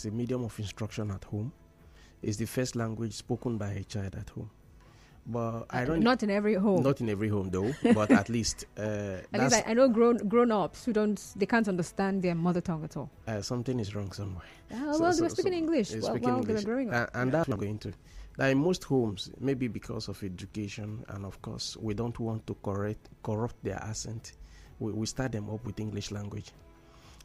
a medium of instruction at home. It's the first language spoken by a child at home. But I don't. Not in every home. Not in every home, though. But at least. At least I know grown-ups who they can't understand their mother tongue at all. Something is wrong somewhere. They were speaking English while they were growing up. And that's what I'm going to. Now, in most homes, maybe because of education, and of course, we don't want to corrupt their accent. We start them up with English language.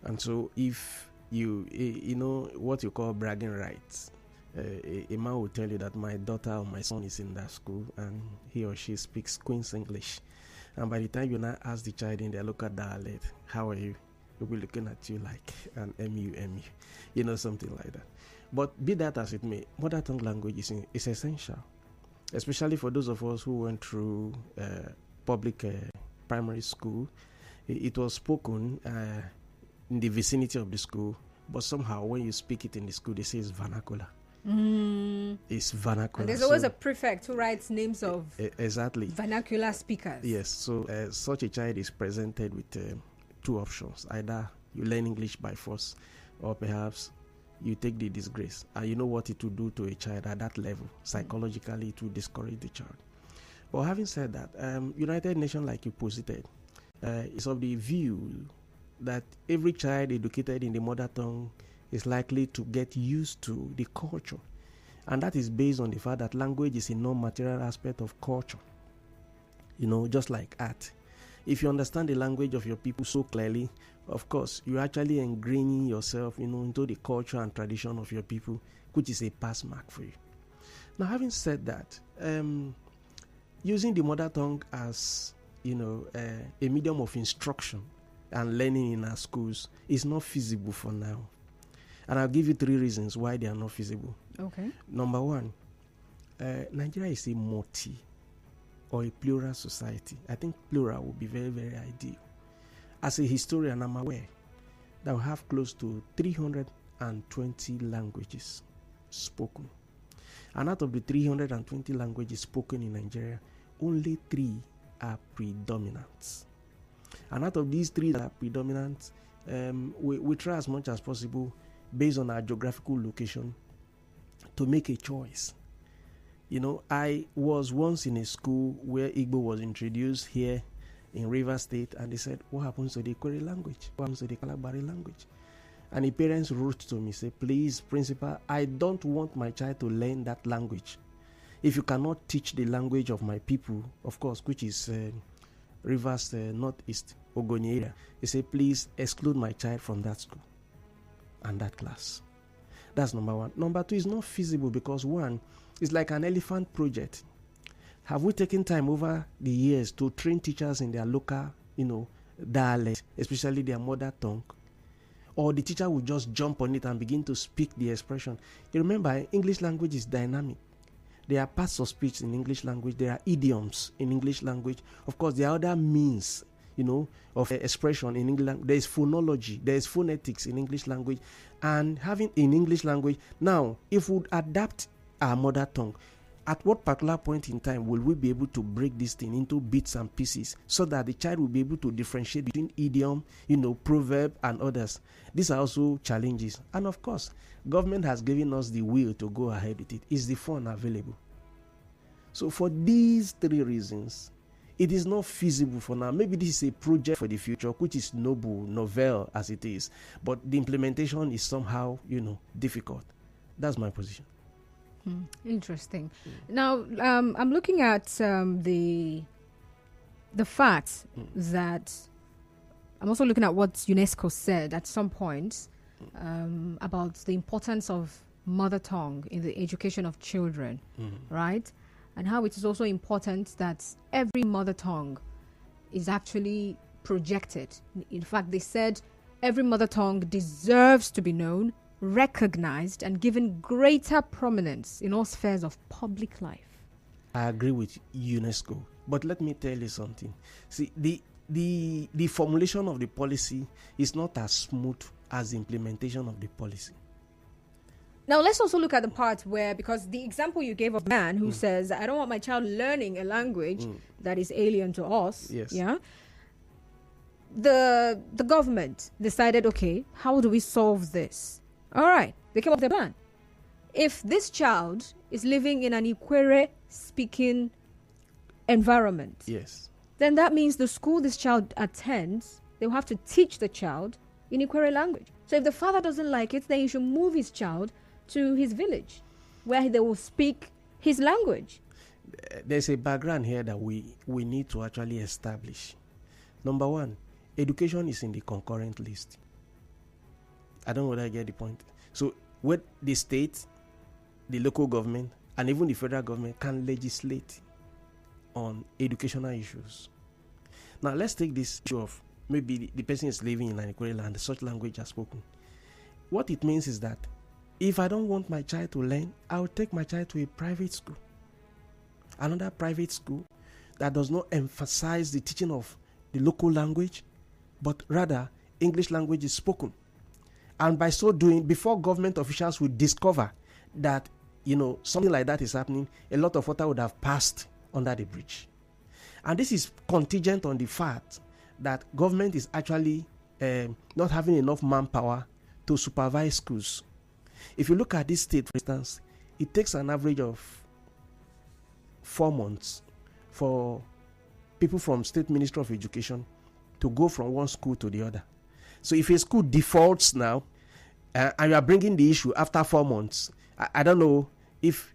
And so, if you know what you call bragging rights. A man will tell you that my daughter or my son is in that school and he or she speaks Queen's English. And by the time you now ask the child in their local dialect, how are you? They'll be looking at you like an MU, something like that. But be that as it may, mother tongue language is essential, especially for those of us who went through public primary school. It was spoken in the vicinity of the school, but somehow when you speak it in the school, they say it's vernacular. It's vernacular. And there's always a prefect who writes names of exactly vernacular speakers. Yes, so such a child is presented with two options. Either you learn English by force, or perhaps you take the disgrace. And you know what it will do to a child at that level. Psychologically, it will discourage the child. But having said that, United Nations, like you posited, is of the view that every child educated in the mother tongue is likely to get used to the culture. And that is based on the fact that language is a non-material aspect of culture. Just like art. If you understand the language of your people so clearly, of course, you're actually ingraining yourself, into the culture and tradition of your people, which is a pass mark for you. Now, having said that, using the mother tongue as, a medium of instruction and learning in our schools is not feasible for now. And I'll give you 3 reasons why they are not feasible. Okay. Number 1, Nigeria is a multi or a plural society. I think plural would be very, very ideal. As a historian, I'm aware that we have close to 320 languages spoken. And out of the 320 languages spoken in Nigeria, only 3 are predominant. And out of these 3 that are predominant, we try as much as possible based on our geographical location to make a choice. I was once in a school where Igbo was introduced here in Rivers State, and they said, what happens to the Kwere language? What happens to the Kalabari language? And the parents wrote to me, say, please, principal, I don't want my child to learn that language. If you cannot teach the language of my people, of course, which is Rivers Northeast, Ogoni area, they say, please exclude my child from that school and that class. That's number 1. Number 2 is not feasible because 1, it's like an elephant project. Have we taken time over the years to train teachers in their local, dialect, especially their mother tongue? Or the teacher will just jump on it and begin to speak the expression. You remember, English language is dynamic. There are parts of speech in English language. There are idioms in English language. Of course, there are other means of expression in English. There is phonology, there is phonetics in English language, and having in English language. Now, if we adapt our mother tongue, at what particular point in time will we be able to break this thing into bits and pieces so that the child will be able to differentiate between idiom, proverb, and others? These are also challenges. And of course, government has given us the will to go ahead with it. Is the fund available? So for these 3 reasons, it is not feasible for now. Maybe this is a project for the future, which is novel as it is. But the implementation is somehow, difficult. That's my position. Interesting. Now, I'm looking at the facts that I'm also looking at what UNESCO said at some point about the importance of mother tongue in the education of children, right? And how it is also important that every mother tongue is actually projected. In fact, they said every mother tongue deserves to be known, recognized, and given greater prominence in all spheres of public life. I agree with UNESCO, but let me tell you something. See, the formulation of the policy is not as smooth as the implementation of the policy. Now, let's also look at the part where, because the example you gave of a man who says, I don't want my child learning a language that is alien to us. Yes. Yeah. The government decided, okay, how do we solve this? All right. They came up with a plan. If this child is living in an Ikwere speaking environment, Yes. then that means the school this child attends, they will have to teach the child in Ikwere language. So if the father doesn't like it, then he should move his child to his village where they will speak his language. There's a background here that we need to actually establish. Number one, education is in the concurrent list. I don't know whether I get the point. So what the state, the local government, and even the federal government can legislate on educational issues. Now let's take this issue of maybe the person is living in an Ikwere land, such language are spoken. What it means is that if I don't want my child to learn, I will take my child to a private school. Another private school that does not emphasize the teaching of the local language, but rather English language is spoken. And by so doing, before government officials will discover that, something like that is happening, a lot of water would have passed under the bridge. And this is contingent on the fact that government is actually not having enough manpower to supervise schools. If you look at this state, for instance, it takes an average of 4 months for people from State Ministry of Education to go from one school to the other. So if a school defaults now, and you are bringing the issue after 4 months, I don't know if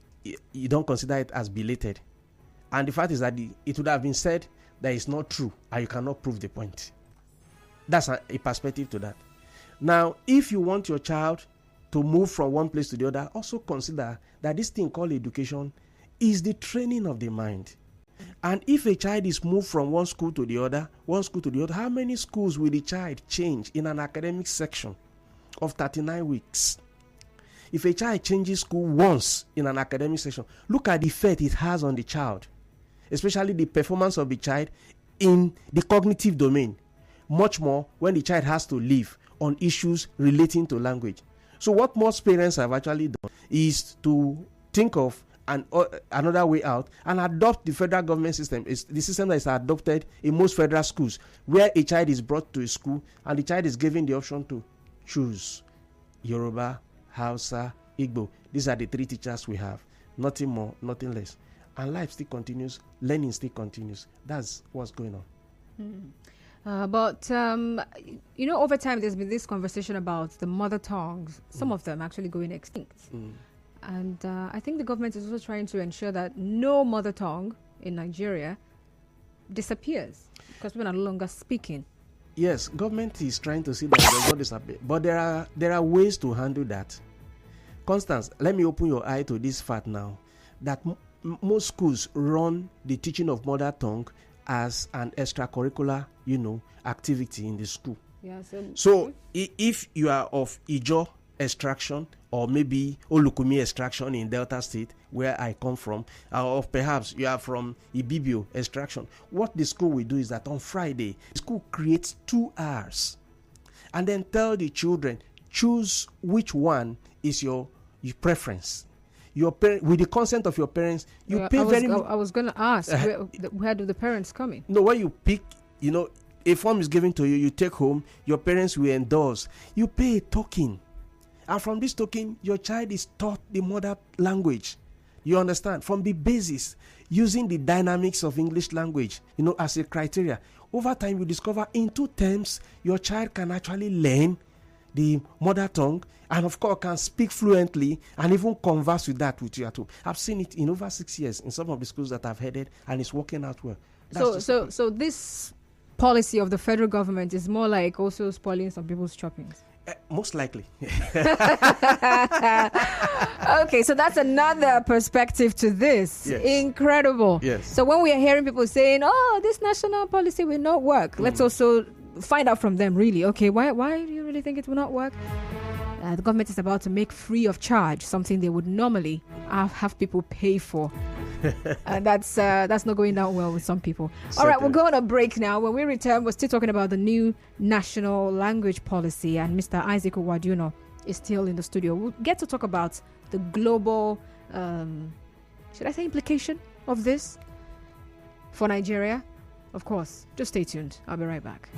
you don't consider it as belated. And the fact is that it would have been said that it's not true and you cannot prove the point. That's a perspective to that. Now, if you want your child to move from one place to the other, also consider that this thing called education is the training of the mind. And if a child is moved from one school to the other, how many schools will the child change in an academic section of 39 weeks? If a child changes school once in an academic section, look at the effect it has on the child, especially the performance of the child in the cognitive domain, much more when the child has to live on issues relating to language. So what most parents have actually done is to think of another way out and adopt the federal government system. It's the system that is adopted in most federal schools, where a child is brought to a school and the child is given the option to choose Yoruba, Hausa, Igbo. These are the 3 teachers we have. Nothing more, nothing less. And life still continues, learning still continues. That's what's going on. But over time there's been this conversation about the mother tongues, some of them actually going extinct. And I think the government is also trying to ensure that no mother tongue in Nigeria disappears because people are no longer speaking. Yes, government is trying to see that it does not disappear. But there are ways to handle that. Constance, let me open your eye to this fact now, that most schools run the teaching of mother tongue as an extracurricular, activity in the school. Yeah, so if you are of Ijo extraction or maybe Olukumi extraction in Delta State, where I come from, or perhaps you are from Ibibio extraction, what the school will do is that on Friday, the school creates 2 hours and then tell the children, choose which one is your preference. Your with the consent of your parents, you pay I was going to ask, where do the parents come in? No, when you pick, a form is given to you, you take home, your parents will endorse. You pay a token. And from this token, your child is taught the mother language. You understand? From the basis, using the dynamics of English language, as a criteria. Over time, you discover in 2 terms, your child can actually learn the mother tongue and of course can speak fluently and even converse with that with you at home. I've seen it in over 6 years in some of the schools that I've headed, and it's working out well. So this policy of the federal government is more like also spoiling some people's shoppings. Most likely. Okay, so that's another perspective to this. Yes. Incredible. Yes. So when we are hearing people saying, "Oh, this national policy will not work," let's also find out from them, really. Okay, why do you really think it will not work? The government is about to make free of charge something they would normally have people pay for. And that's not going down well with some people. All right, we'll go on a break now. When we return, we're still talking about the new national language policy, and Mr. Isaac Uwadiunor is still in the studio. We'll get to talk about the global, should I say, implication of this for Nigeria. Of course, just stay tuned. I'll be right back.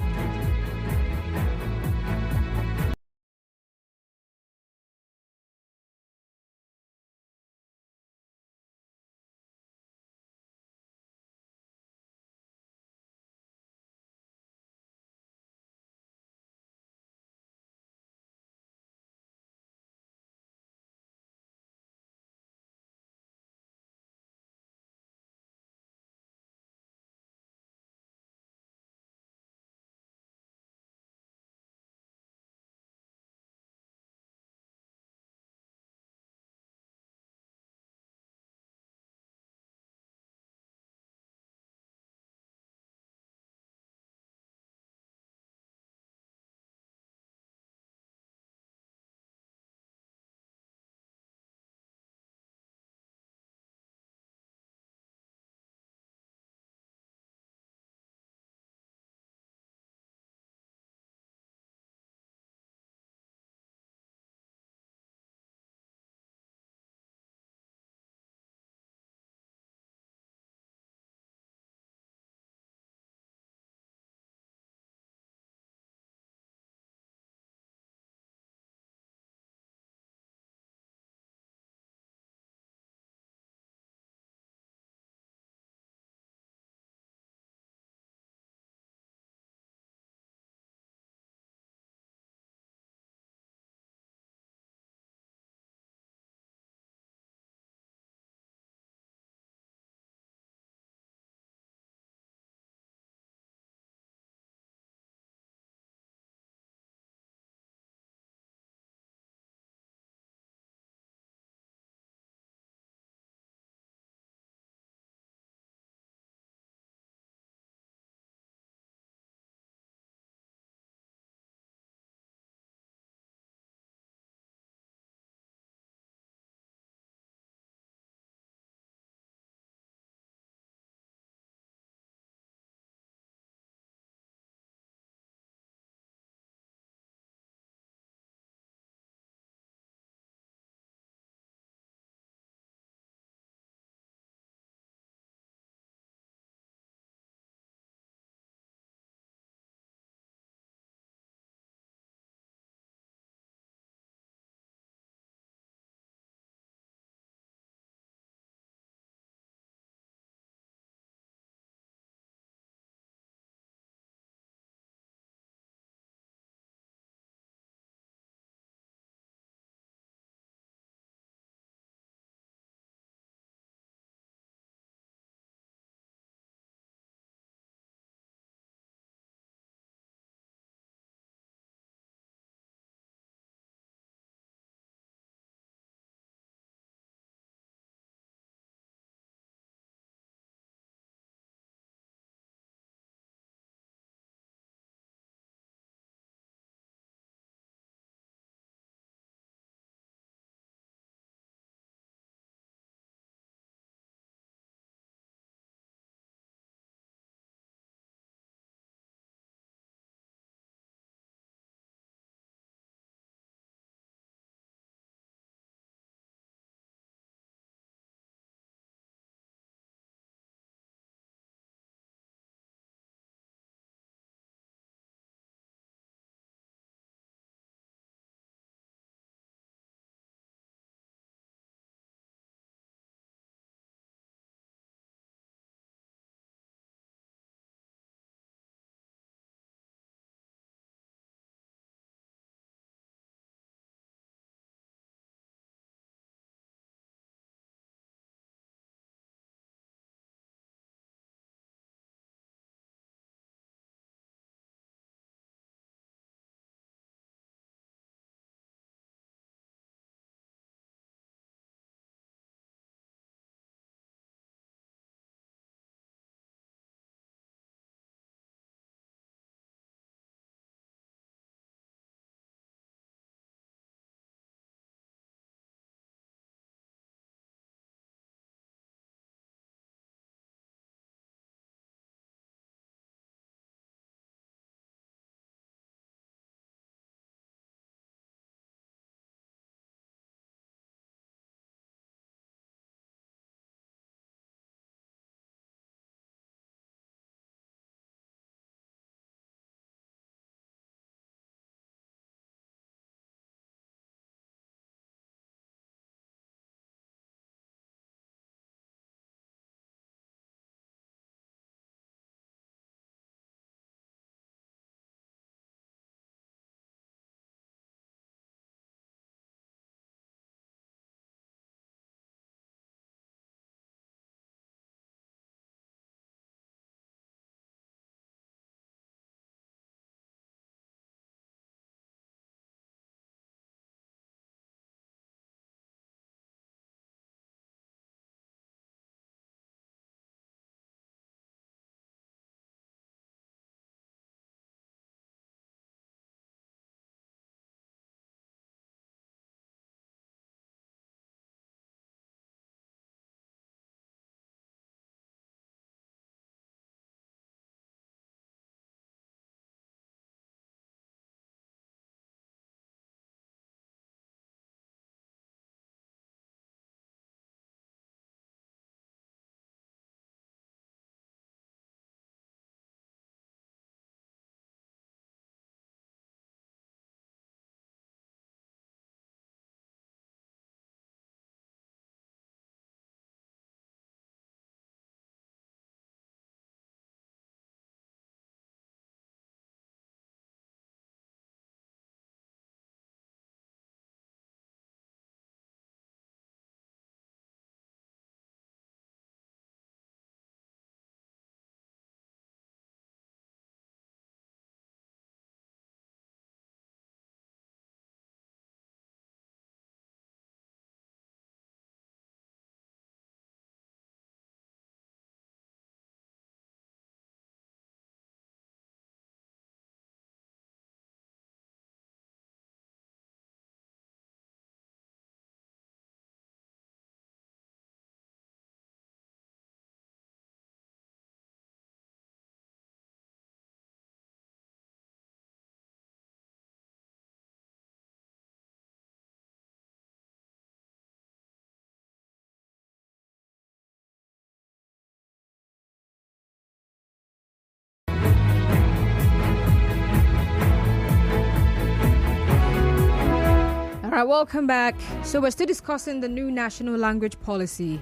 right, welcome back. So we're still discussing the new national language policy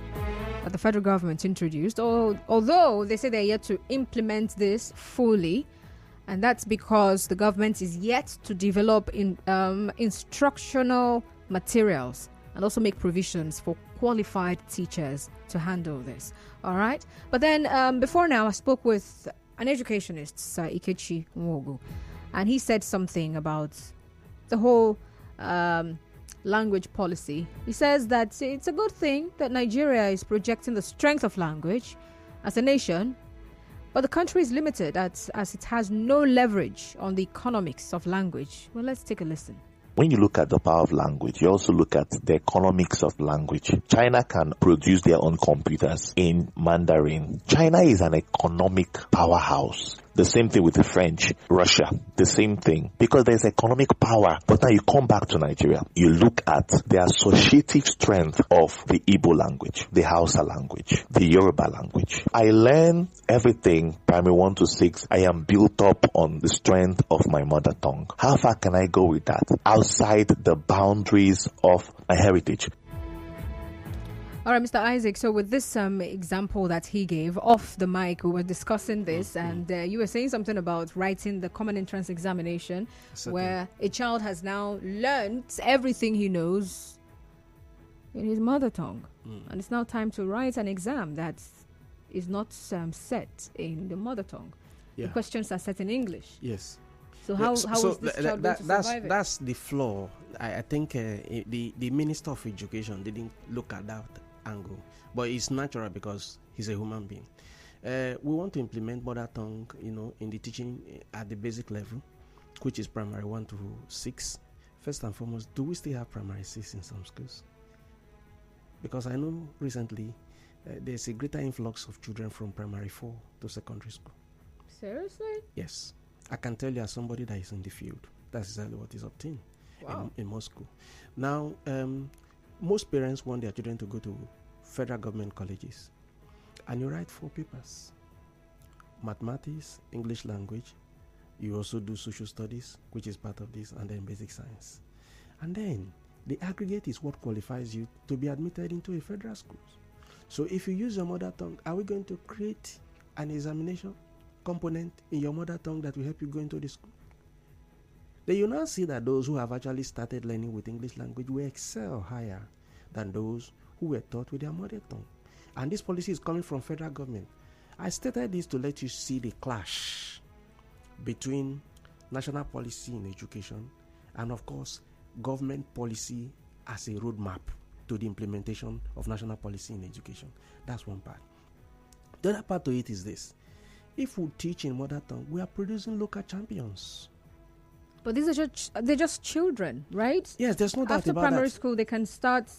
that the federal government introduced, although they say they're yet to implement this fully, and that's because the government is yet to develop instructional materials and also make provisions for qualified teachers to handle this. All right. But then before now, I spoke with an educationist, Sir Ikechi Nwogu, and he said something about the whole language policy. He says that it's a good thing that Nigeria is projecting the strength of language as a nation, but the country is limited as it has no leverage on the economics of language. Well, let's take a listen. When you look at the power of language, you also look at the economics of language. China can produce their own computers in Mandarin. China is an economic powerhouse. The same thing with the French, Russia, the same thing, because there's economic power. But now you come back to Nigeria, you look at the associative strength of the Igbo language, the Hausa language, the Yoruba language. I learn everything, primary 1 to 6. I am built up on the strength of my mother tongue. How far can I go with that? Outside the boundaries of my heritage. All right, Mr. Isaac, so with this example that he gave off the mic, we were discussing this, and you were saying something about writing the common entrance examination, where a child has now learned everything he knows in his mother tongue. And it's now time to write an exam that is not set in the mother tongue. Yeah. The questions are set in English. Yes. So how is this child going to survive it? That's the flaw. I think the Minister of Education didn't look at that angle, but it's natural because he's a human being. We want to implement mother tongue, in the teaching at the basic level, which is primary 1 to 6. First and foremost, do we still have primary 6 in some schools? Because I know recently there's a greater influx of children from primary 4 to secondary school. Seriously? Yes. I can tell you as somebody that is in the field, that's exactly what is obtained in most schools. Now, most parents want their children to go to federal government colleges, and you write 4 papers: mathematics, English language. You also do social studies, which is part of this, and then basic science. And then the aggregate is what qualifies you to be admitted into a federal school. So if you use your mother tongue, are we going to create an examination component in your mother tongue that will help you go into the school? Then you now see that those who have actually started learning with English language will excel higher than those who were taught with their mother tongue. And this policy is coming from federal government. I stated this to let you see the clash between national policy in education and, of course, government policy as a roadmap to the implementation of national policy in education. That's one part. The other part to it is this: if we teach in mother tongue, we are producing local champions. But these are they're just children, right? Yes, there's no doubt After about primary that. school, they can start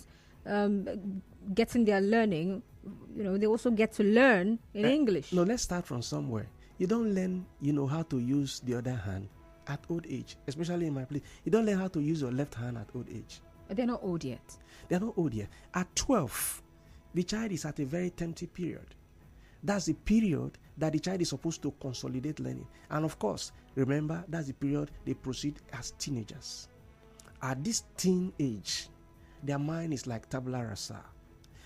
getting their learning. They also get to learn in English. No, let's start from somewhere. You don't learn, how to use the other hand at old age, especially in my place. You don't learn how to use your left hand at old age. But they're not old yet. They're not old yet. At 12, the child is at a very tempting period. That's the period that the child is supposed to consolidate learning. And of course, remember, that's the period they proceed as teenagers. At this teen age, their mind is like tabula rasa.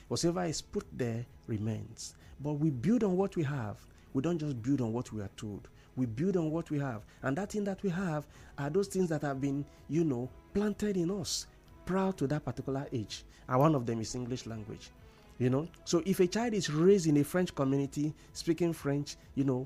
Whatever is put there remains. But we build on what we have. We don't just build on what we are told. We build on what we have. And that thing that we have are those things that have been, planted in us prior to that particular age. And one of them is English language. So if a child is raised in a French community speaking French,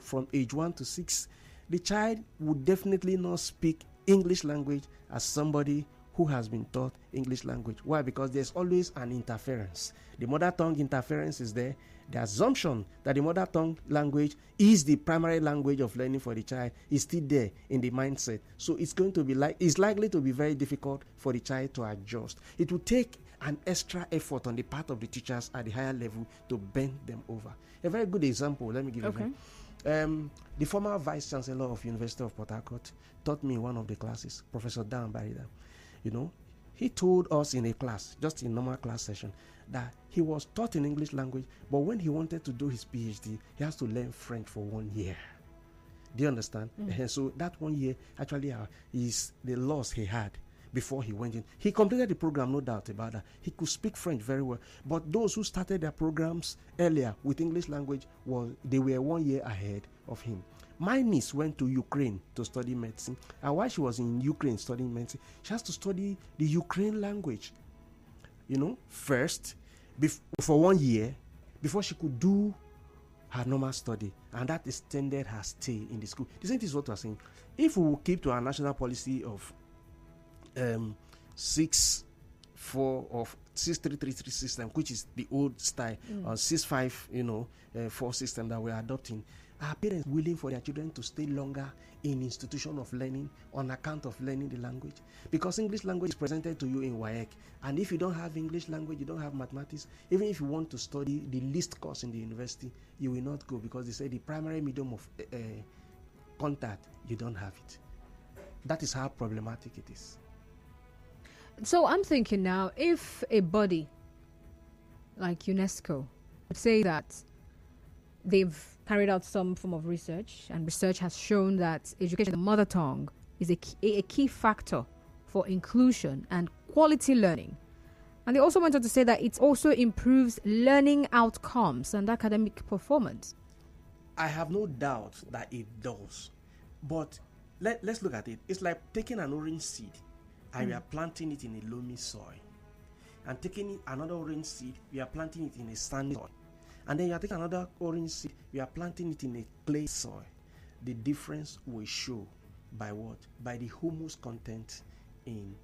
from age 1 to 6, the child would definitely not speak English language as somebody who has been taught English language. Why? Because there's always an interference. The mother tongue interference is there. The assumption that the mother tongue language is the primary language of learning for the child is still there in the mindset. So it's going to be it's likely to be very difficult for the child to adjust. It will take an extra effort on the part of the teachers at the higher level to bend them over. A very good example, let me give you the former vice chancellor of University of Port Harcourt taught me in one of the classes, Professor Dan Barida. He told us in a class, just in normal class session, that he was taught in English language, but when he wanted to do his PhD, he has to learn French for 1 year. Do you understand? So that 1 year actually is the loss he had. before he went in. He completed the program, no doubt about that. He could speak French very well. But those who started their programs earlier with English language, they were 1 year ahead of him. My niece went to Ukraine to study medicine. And while she was in Ukraine studying medicine, she has to study the Ukraine language, first, for 1 year, before she could do her normal study, and that extended her stay in the school. The same thing is what we're saying. If we will keep to our national policy of 6-4 system, which is the old style, or 6-5 system that we're adopting, are parents willing for their children to stay longer in institution of learning on account of learning the language? Because English language is presented to you in WAEC, and if you don't have English language, you don't have mathematics. Even if you want to study the least course in the university, you will not go, because they say the primary medium of contact, you don't have it. That is how problematic it is. So I'm thinking now, if a body like UNESCO would say that they've carried out some form of research, and research has shown that education in the mother tongue is a key factor for inclusion and quality learning. And they also went on to say that it also improves learning outcomes and academic performance. I have no doubt that it does. But let's look at it. It's like taking an orange seed and we are planting it in a loamy soil. And taking another orange seed, we are planting it in a sandy soil. And then you are taking another orange seed, we are planting it in a clay soil. The difference will show by what? By the humus content in